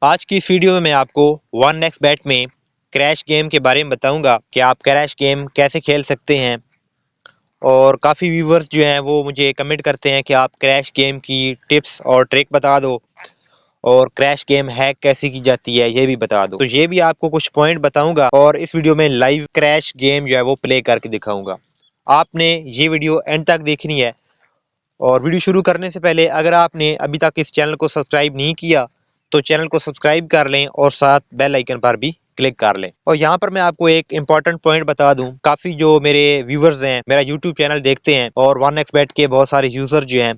आज की इस वीडियो में मैं आपको वन एक्स बेट में क्रैश गेम के बारे में बताऊंगा कि आप क्रैश गेम कैसे खेल सकते हैं। और काफ़ी व्यूवर्स जो हैं वो मुझे कमेंट करते हैं कि आप क्रैश गेम की टिप्स और ट्रिक बता दो और क्रैश गेम हैक कैसे की जाती है ये भी बता दो। तो ये भी आपको कुछ पॉइंट बताऊंगा और इस वीडियो में लाइव क्रैश गेम जो है वो प्ले करके दिखाऊंगा। आपने ये वीडियो एंड तक देखनी है। और वीडियो शुरू करने से पहले अगर आपने अभी तक इस चैनल को सब्सक्राइब नहीं किया तो चैनल को सब्सक्राइब कर लें और साथ बेल आइकन पर भी क्लिक कर लें। और यहाँ पर मैं आपको एक इम्पॉर्टेंट पॉइंट बता दूं, काफी जो मेरे व्यूवर्स हैं मेरा यूट्यूब चैनल देखते हैं और वन एक्स बेट के बहुत सारे यूजर जो हैं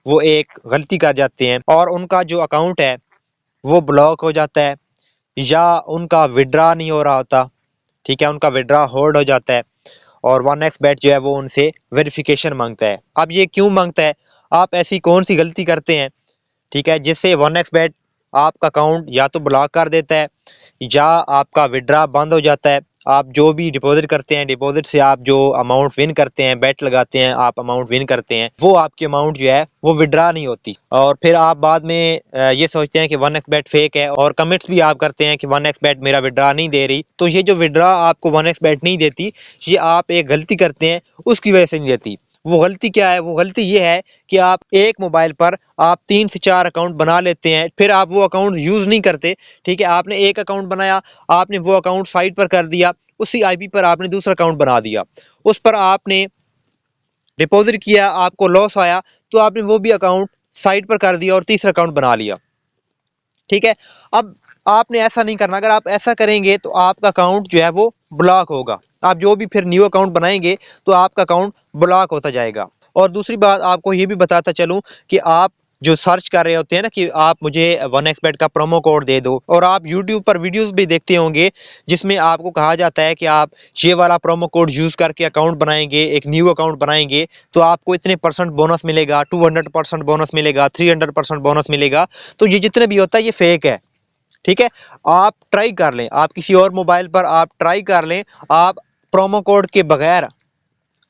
वो एक गलती कर जाते हैं और उनका जो अकाउंट है वो ब्लॉक हो जाता है या उनका विड्रा नहीं हो रहा होता। ठीक है, उनका विड्रा होल्ड हो जाता है और वन एक्स बेट जो है वो उनसे वेरिफिकेशन मांगता है। अब ये क्यों मांगता है? आप ऐसी कौन सी गलती करते हैं, ठीक है, जिससे वन एक्स बेट आपका अकाउंट या तो ब्लॉक कर देता है या आपका विड्रा बंद हो जाता है। आप जो भी डिपॉजिट करते हैं, डिपॉजिट से आप जो अमाउंट विन करते हैं, बेट लगाते हैं, आप अमाउंट विन करते हैं, वो आपकी अमाउंट जो है वो विड्रा नहीं होती। और फिर आप बाद में ये सोचते हैं कि वन एक्स बेट फेक है और कमेंट्स भी आप करते हैं कि वन एक्स बेट मेरा विड्रा नहीं दे रही। तो ये जो विड्रा आपको वन एक्स बेट नहीं देती, ये आप एक गलती करते हैं उसकी वजह से नहीं देती। वो गलती क्या है? वो गलती ये है कि आप एक मोबाइल पर आप 3 से 4 अकाउंट बना लेते हैं, फिर आप वो अकाउंट यूज़ नहीं करते। ठीक है, आपने एक अकाउंट बनाया, आपने वो अकाउंट साइड पर कर दिया, उसी आईपी पर आपने दूसरा अकाउंट बना दिया, उस पर आपने डिपॉजिट किया, आपको लॉस आया तो आपने वो भी अकाउंट साइड पर कर दिया और तीसरा अकाउंट बना लिया। ठीक है, अब आपने ऐसा नहीं करना। अगर आप ऐसा करेंगे तो आपका अकाउंट जो है वो ब्लॉक होगा। आप जो भी फिर न्यू अकाउंट बनाएंगे तो आपका अकाउंट ब्लॉक होता जाएगा। और दूसरी बात आपको ये भी बताता चलूं कि आप जो सर्च कर रहे होते हैं ना कि आप मुझे वन एक्स बेट का प्रोमो कोड दे दो, और आप यूट्यूब पर वीडियोस भी देखते होंगे जिसमें आपको कहा जाता है कि आप ये वाला प्रोमो कोड यूज करके अकाउंट बनाएंगे, एक न्यू अकाउंट बनाएंगे तो आपको इतने परसेंट बोनस मिलेगा, 200% बोनस मिलेगा, 300% बोनस मिलेगा। तो ये जितने भी होता है ये फेक है। ठीक है, आप ट्राई कर लें, आप किसी और मोबाइल पर आप ट्राई कर लें, आप प्रोमो कोड के बगैर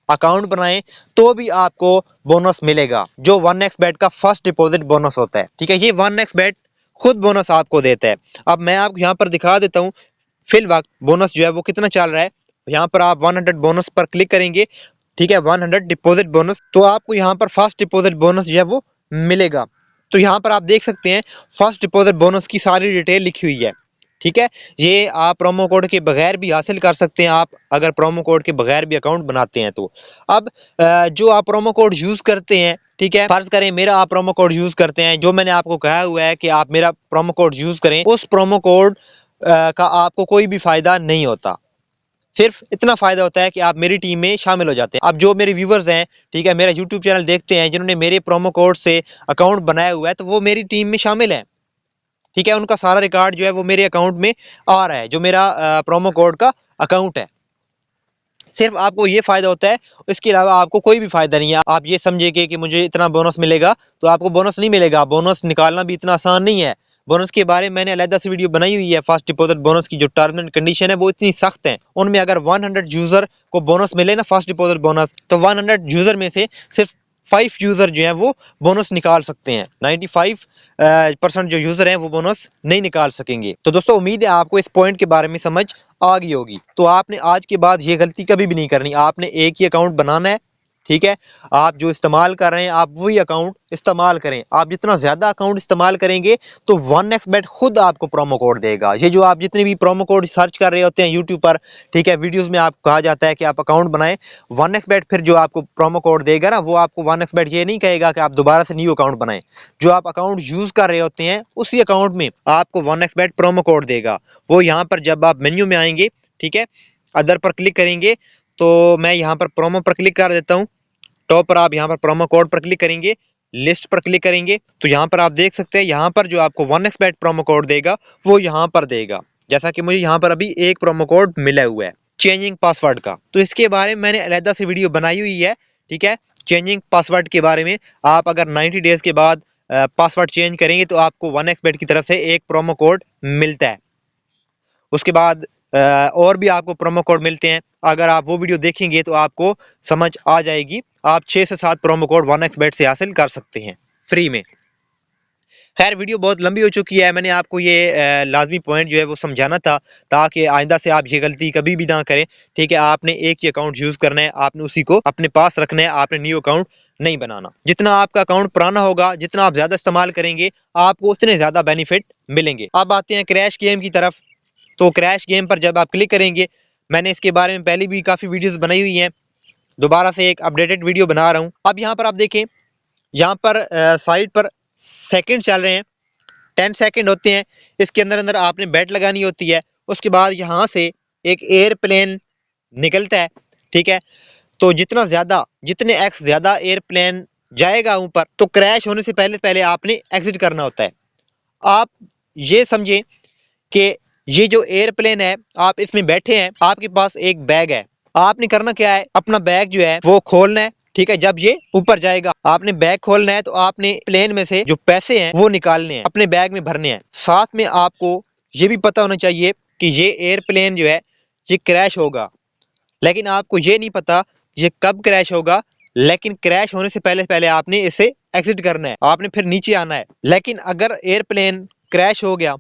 अकाउंट बनाएं तो भी आपको बोनस मिलेगा, जो वन एक्स बेट का फर्स्ट डिपॉजिट बोनस होता है। ठीक है, ये वन एक्स बेट खुद बोनस आपको देता है। अब मैं आपको यहाँ पर दिखा देता हूँ फिल वक्त बोनस जो है वो कितना चल रहा है। यहाँ पर आप 100 बोनस पर क्लिक करेंगे, ठीक है, 100 डिपॉजिट बोनस, तो आपको यहाँ पर फर्स्ट डिपॉजिट बोनस जो है वो मिलेगा। तो यहाँ पर आप देख सकते हैं फर्स्ट डिपॉजिट बोनस की सारी डिटेल लिखी हुई है। ठीक है, ये आप प्रोमो कोड के बगैर भी हासिल कर सकते हैं, आप अगर प्रोमो कोड के बगैर भी अकाउंट बनाते हैं तो। अब जो आप प्रोमो कोड यूज करते हैं, ठीक है, फर्ज करें मेरा आप प्रोमो कोड यूज करते हैं, जो मैंने आपको कहा हुआ है कि आप मेरा प्रोमो कोड यूज करें, उस प्रोमो कोड का आपको कोई भी फायदा नहीं होता। सिर्फ इतना फायदा होता है कि आप मेरी टीम में शामिल हो जाते हैं। अब जो मेरे व्यूवर्स हैं, ठीक है, मेरा यूट्यूब चैनल देखते हैं, जिन्होंने मेरे प्रोमो कोड से अकाउंट बनाया हुआ है तो वो मेरी टीम में शामिल है। ठीक है, उनका सारा रिकॉर्ड जो है वो मेरे अकाउंट में आ रहा है, जो मेरा प्रोमो कोड का अकाउंट है। सिर्फ आपको ये फायदा होता है, इसके अलावा आपको कोई भी फायदा नहीं है। आप ये समझिए कि मुझे इतना बोनस मिलेगा, तो आपको बोनस नहीं मिलेगा। बोनस निकालना भी इतना आसान नहीं है। बोनस के बारे में मैंने अलग से वीडियो बनाई हुई है। फर्स्ट डिपॉजिट बोनस की जो टर्म एंड कंडीशन है वो इतनी सख्त है, उनमें अगर 100 यूजर को बोनस मिले ना फर्स्ट डिपॉजिट बोनस, तो 100 यूजर में से सिर्फ 5 यूजर जो है वो बोनस निकाल सकते हैं। 95% जो यूजर हैं वो बोनस नहीं निकाल सकेंगे। तो दोस्तों उम्मीद है आपको इस पॉइंट के बारे में समझ आ गई होगी। तो आपने आज के बाद ये गलती कभी भी नहीं करनी। आपने एक ही अकाउंट बनाना है। ठीक है, आप जो इस्तेमाल कर रहे हैं आप वही अकाउंट इस्तेमाल करें। आप जितना ज्यादा अकाउंट इस्तेमाल करेंगे तो वन एक्स बेट खुद आपको प्रोमो कोड देगा। ये जो आप जितने भी प्रोमो कोड सर्च कर रहे होते हैं यूट्यूब पर, ठीक है, वीडियोस में आपको कहा जाता है कि आप अकाउंट बनाएं, वन एक्स बेट फिर जो आपको प्रोमो कोड देगा ना, वो आपको वन एक्स बेट ये नहीं कहेगा कि आप दोबारा से न्यू अकाउंट बनाएं। जो आप अकाउंट यूज कर रहे होते हैं उसी अकाउंट में आपको वन एक्स बेट प्रोमो कोड देगा। वो यहाँ पर जब आप मेन्यू में आएंगे, ठीक है, अदर पर क्लिक करेंगे, तो मैं यहाँ पर प्रोमो पर क्लिक कर देता हूँ। टॉप पर आप यहाँ पर प्रोमो कोड पर क्लिक करेंगे, लिस्ट पर क्लिक करेंगे, तो यहाँ पर आप देख सकते हैं यहाँ पर जो आपको वन एक्स बेट प्रोमो कोड देगा वो यहाँ पर देगा। जैसा कि मुझे यहाँ पर अभी एक प्रोमो कोड मिला हुआ है चेंजिंग पासवर्ड का, तो इसके बारे में मैंने अलग से वीडियो बनाई हुई है। ठीक है, चेंजिंग पासवर्ड के बारे में, आप अगर 90 डेज के बाद पासवर्ड चेंज करेंगे तो आपको वन एक्स बेट की तरफ से एक प्रोमो कोड मिलता है। उसके बाद और भी आपको प्रोमो कोड मिलते हैं। अगर आप वो वीडियो देखेंगे तो आपको समझ आ जाएगी। आप 6 से 7 प्रोमो कोड वन एक्स बेट से हासिल कर सकते हैं फ्री में। खैर वीडियो बहुत लंबी हो चुकी है, मैंने आपको ये लाजमी पॉइंट जो है वो समझाना था, ताकि आइंदा से आप ये गलती कभी भी ना करें। ठीक है, आपने एक ही अकाउंट यूज करना है, आपने उसी को अपने पास रखना है, आपने न्यू अकाउंट नहीं बनाना। जितना आपका अकाउंट पुराना होगा, जितना आप ज्यादा इस्तेमाल करेंगे, आपको उतने ज्यादा बेनिफिट मिलेंगे। अब आते हैं क्रैश गेम की तरफ। तो क्रैश गेम पर जब आप क्लिक करेंगे, मैंने इसके बारे में पहले भी काफी वीडियोस बनाई हुई हैं, दोबारा से एक अपडेटेड वीडियो बना रहा हूँ। अब यहाँ पर आप देखें, यहाँ पर साइड पर सेकंड चल रहे हैं, 10 सेकंड होते हैं। इसके अंदर अंदर आपने बेट लगानी होती है। उसके बाद यहाँ से एक एयरप्लेन निकलता है। ठीक है, तो जितने एक्स ज्यादा एयरप्लेन जाएगा ऊपर, तो क्रैश होने से पहले पहले आपने एग्जिट करना होता है। आप ये समझें कि ये जो एयरप्लेन है, आप इसमें बैठे हैं, आपके पास एक बैग है। आपने करना क्या है, अपना बैग जो है वो खोलना है। ठीक है, जब ये ऊपर जाएगा आपने बैग खोलना है, तो आपने प्लेन में से जो पैसे हैं वो निकालने हैं, अपने बैग में भरने हैं। साथ में आपको ये भी पता होना चाहिए कि ये एयरप्लेन जो है ये क्रैश होगा, लेकिन आपको ये नहीं पता ये कब क्रैश होगा। लेकिन क्रैश होने से पहले पहले आपने इसे एग्जिट करना है, आपने फिर नीचे आना है। लेकिन अगर एयरप्लेन क्रैश हो गया,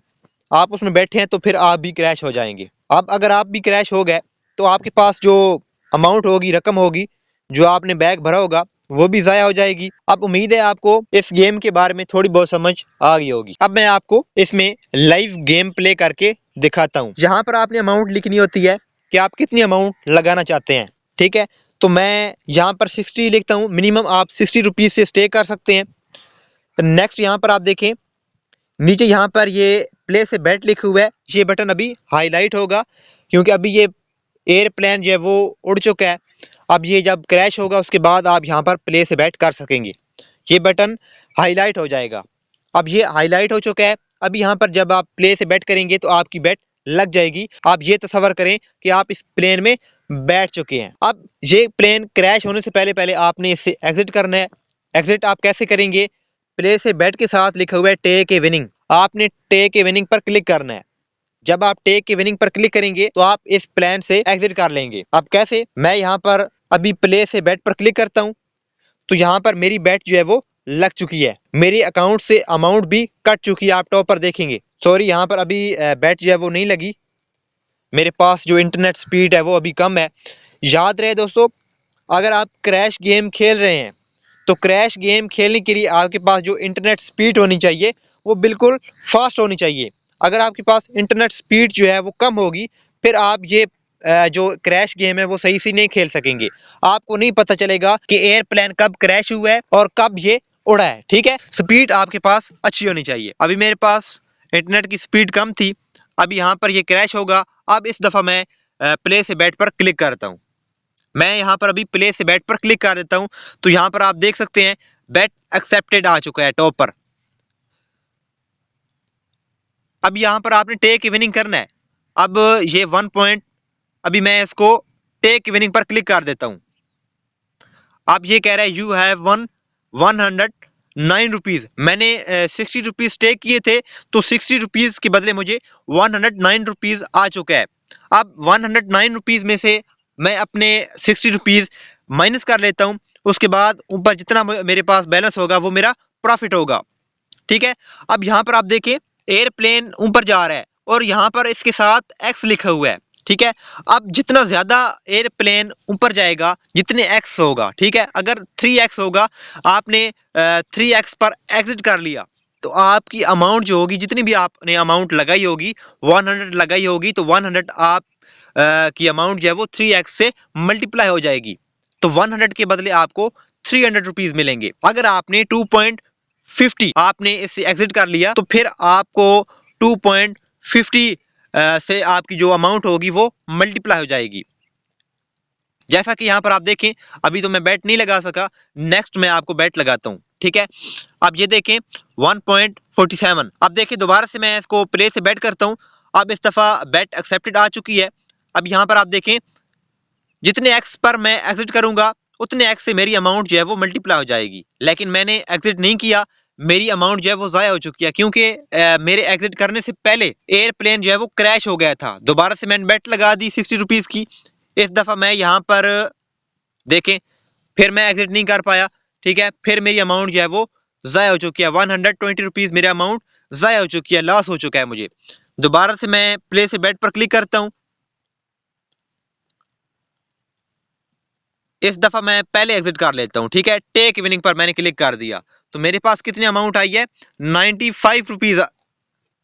आप उसमें बैठे हैं, तो फिर आप भी क्रैश हो जाएंगे। अब अगर आप भी क्रैश हो गए, तो आपके पास जो अमाउंट होगी, रकम होगी, जो आपने बैग भरा होगा, वो भी जाया हो जाएगी। अब उम्मीद है आपको इस गेम के बारे में थोड़ी बहुत समझ आ गई होगी। अब मैं आपको इसमें लाइव गेम प्ले करके दिखाता हूँ। यहाँ पर आपने अमाउंट लिखनी होती है कि आप कितनी अमाउंट लगाना चाहते हैं। ठीक है, तो मैं यहाँ पर 60 लिखता हूँ। मिनिमम आप 60 रुपीज से स्टे कर सकते हैं। नेक्स्ट यहाँ पर आप देखें, नीचे यहाँ पर ये प्ले से बेट लिखा हुआ है, ये बटन अभी हाईलाइट होगा, क्योंकि अभी ये एयरप्लेन जो है वो उड़ चुका है। अब ये जब क्रैश होगा, उसके बाद आप यहाँ पर प्ले से बेट कर सकेंगे। ये बटन हाईलाइट हो जाएगा। अब ये हाईलाइट हो चुका है। अभी यहाँ पर जब आप प्ले से बेट करेंगे, तो आपकी बेट लग जाएगी। आप ये तसव्वुर करें कि आप इस प्लेन में बैठ चुके हैं। अब ये प्लेन क्रैश होने से पहले पहले आपने इससे एग्जिट करना है। एग्जिट आप कैसे करेंगे, प्ले से बेट के साथ लिखा हुआ है टेक ए विनिंग, आपने टेक ए विनिंग पर क्लिक करना है। जब आप टेक ए विनिंग पर क्लिक करेंगे, तो आप इस प्लान से एग्जिट कर लेंगे। अब कैसे, मैं यहाँ पर अभी प्ले से बेट पर क्लिक करता हूँ, तो यहाँ पर मेरी बेट जो है वो लग चुकी है। मेरे अकाउंट से अमाउंट भी कट चुकी है, आप टॉप पर देखेंगे। सॉरी, यहाँ पर अभी बेट जो है वो नहीं लगी, मेरे पास जो इंटरनेट स्पीड है वो अभी कम है। याद रहे दोस्तों, अगर आप क्रैश गेम खेल रहे हैं, तो क्रैश गेम खेलने के लिए आपके पास जो इंटरनेट स्पीड होनी चाहिए, वो बिल्कुल फास्ट होनी चाहिए। अगर आपके पास इंटरनेट स्पीड जो है वो कम होगी, फिर आप ये जो क्रैश गेम है वो सही से नहीं खेल सकेंगे। आपको नहीं पता चलेगा कि एयरप्लेन कब क्रैश हुआ है और कब ये उड़ा है। ठीक है, स्पीड आपके पास अच्छी होनी चाहिए। अभी मेरे पास इंटरनेट की स्पीड कम थी, अभी यहाँ पर ये क्रैश होगा। अब इस दफ़ा मैं प्ले से बैट पर क्लिक करता हूँ। मैं यहाँ पर अभी प्ले से बैट पर क्लिक कर देता हूँ, तो यहाँ पर आप देख सकते हैं बैट एक्सेप्टेड आ चुका है टॉप पर। अब यहाँ पर आपने टेक इवनिंग करना है। अब ये 1 पॉइंट, अभी मैं इसको टेक इवनिंग पर क्लिक कर देता हूँ। अब ये कह रहा है यू हैव वन 109 रुपीज। मैंने 60 रुपीज टेक किए थे, तो 60 रुपीज के बदले मुझे 109 रुपीज आ चुका है। अब 109 रुपीज में से मैं अपने 60 रुपीज माइनस कर लेता हूँ। उसके बाद ऊपर जितना मेरे पास बैलेंस होगा वो मेरा प्रॉफिट होगा। ठीक है, अब यहाँ पर आप देखें एयरप्लेन ऊपर जा रहा है और यहाँ पर इसके साथ एक्स लिखा हुआ है। ठीक है, अब जितना ज्यादा एयरप्लेन ऊपर जाएगा, जितने एक्स होगा, ठीक है, अगर 3x होगा, आपने 3x पर एग्जिट कर लिया, तो आपकी अमाउंट जो होगी, जितनी भी आपने अमाउंट लगाई होगी, 100 लगाई होगी, तो 100 आप की अमाउंट जो है वो 3x से मल्टीप्लाई हो जाएगी। तो 100 के बदले आपको 300 रुपीज मिलेंगे। अगर आपने 2.50 आपने इससे एग्जिट कर लिया, तो फिर आपको 2.50 से आपकी जो अमाउंट होगी वो मल्टीप्लाई हो जाएगी। जैसा कि यहाँ पर आप देखें, अभी तो मैं बैट नहीं लगा सका, नेक्स्ट मैं आपको बैट लगाता हूँ। ठीक है, अब ये देखें 1.47। अब देखिए दोबारा से मैं इसको प्ले से बैट करता हूँ। अब इस दफा बैट एक्सेप्टेड आ चुकी है। अब यहाँ पर आप देखें, जितने एक्स पर मैं एग्जिट करूंगा, उतने एक्स से मेरी अमाउंट जो है वो मल्टीप्लाई हो जाएगी। लेकिन मैंने एग्जिट नहीं किया, मेरी अमाउंट जो है वो ज़ाया हो चुकी है, क्योंकि मेरे एग्जिट करने से पहले एयरप्लेन जो है वो क्रैश हो गया था। दोबारा से मैंने बेट लगा दी 60 रुपीज़ की। इस दफ़ा मैं यहाँ पर देखें, फिर मैं एग्जिट नहीं कर पाया। ठीक है, फिर मेरी अमाउंट जो है वो ज़ाया हो चुकी है, 120 रुपीज़ मेरा अमाउंट ज़ाया हो चुकी है, लॉस हो चुका है मुझे। दोबारा से मैं प्ले से बेट पर क्लिक करता हूँ। इस दफा मैं पहले एग्जिट कर लेता हूँ, ठीक है। टेक विनिंग पर मैंने क्लिक कर दिया तो मेरे पास कितनी अमाउंट आई है, 95 रुपीज़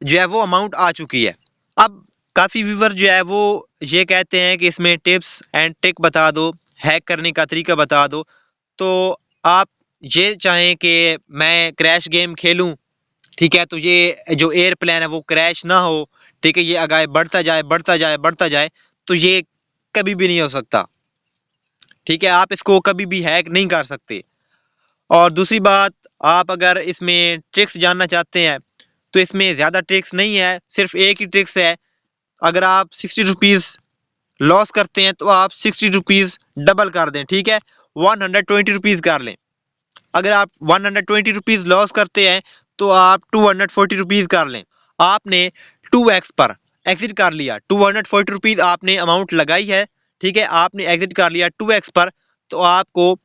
जो है वो अमाउंट आ चुकी है। अब काफ़ी व्यूवर जो है वो ये कहते हैं कि इसमें टिप्स एंड ट्रिक बता दो, हैक करने का तरीका बता दो। तो आप ये चाहें कि मैं क्रैश गेम खेलूं, ठीक है, तो ये जो एयरप्लेन है वो क्रैश ना हो, ठीक है, ये आगे बढ़ता जाए बढ़ता जाए बढ़ता जाए, तो ये कभी भी नहीं हो सकता, ठीक है। आप इसको कभी भी हैक नहीं कर सकते। और दूसरी बात, आप अगर इसमें ट्रिक्स जानना चाहते हैं तो इसमें ज़्यादा ट्रिक्स नहीं है, सिर्फ एक ही ट्रिक्स है। अगर आप 60 रुपीज़ लॉस करते हैं तो आप 60 रुपीज़ डबल कर दें, ठीक है, 120 रुपीज़ कर लें। अगर आप 120 रुपीज़ लॉस करते हैं तो आप 240 रुपीज़ कर लें। आपने 2x पर एग्जिट कर लिया, 240 रुपीज़ आपने अमाउंट लगाई है, ठीक है, आपने एग्जिट कर लिया 2x पर, तो आपको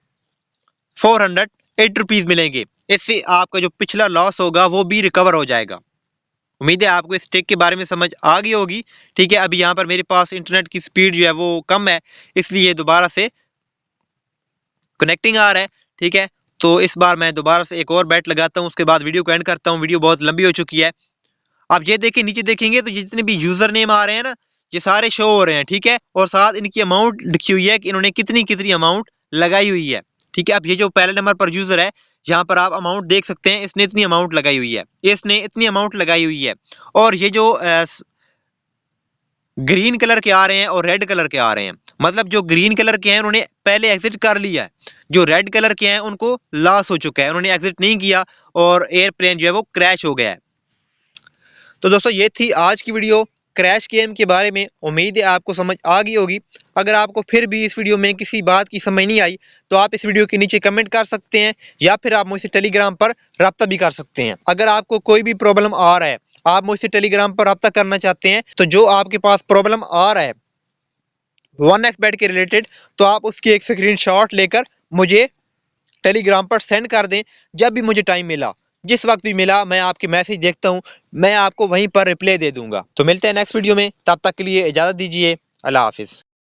408 रुपीज़ मिलेंगे। इससे आपका जो पिछला लॉस होगा वो भी रिकवर हो जाएगा। उम्मीद है आपको इस ट्रिक के बारे में समझ आ गई होगी, ठीक है। अभी यहाँ पर मेरे पास इंटरनेट की स्पीड जो है वो कम है, इसलिए दोबारा से कनेक्टिंग आ रहा है, ठीक है। तो इस बार मैं दोबारा से एक और बैट लगाता हूँ, उसके बाद वीडियो को एंड करता हूँ। वीडियो बहुत लंबी हो चुकी है। आप ये देखिए, नीचे देखेंगे तो जितने भी यूजर नेम आ रहे हैं ना, ये सारे शो हो रहे हैं, ठीक है, और साथ इनकी अमाउंट लिखी हुई है कि इन्होंने कितनी कितनी अमाउंट लगाई हुई है, ठीक है। अब ये जो पहले नंबर पर यूजर है, यहाँ पर आप अमाउंट देख सकते हैं, इसने इतनी अमाउंट लगाई हुई है, इसने इतनी अमाउंट लगाई हुई है। और ये जो ग्रीन कलर के आ रहे हैं और रेड कलर के आ रहे हैं, मतलब जो ग्रीन कलर के हैं उन्होंने पहले एग्जिट कर लिया है, जो रेड कलर के हैं उनको लॉस हो चुका है, उन्होंने एग्जिट नहीं किया और एयरप्लेन जो है वो क्रैश हो गया है। तो दोस्तों ये थी आज की वीडियो क्रैश गेम के बारे में। उम्मीद है आपको समझ आ गई होगी। अगर आपको फिर भी इस वीडियो में किसी बात की समझ नहीं आई तो आप इस वीडियो के नीचे कमेंट कर सकते हैं या फिर आप मुझसे टेलीग्राम पर रब्ता भी कर सकते हैं। अगर आपको कोई भी प्रॉब्लम आ रहा है, आप मुझसे टेलीग्राम पर रब्ता करना चाहते हैं, तो जो आपके पास प्रॉब्लम आ रहा है 1xbet के रिलेटेड, तो आप उसकी एक स्क्रीनशॉट लेकर मुझे टेलीग्राम पर सेंड कर दें। जब भी मुझे टाइम मिला, जिस वक्त भी मिला, मैं आपके मैसेज देखता हूं, मैं आपको वहीं पर रिप्लाई दे दूंगा। तो मिलते हैं नेक्स्ट वीडियो में, तब तक के लिए इजाजत दीजिए। अल्लाह हाफिज।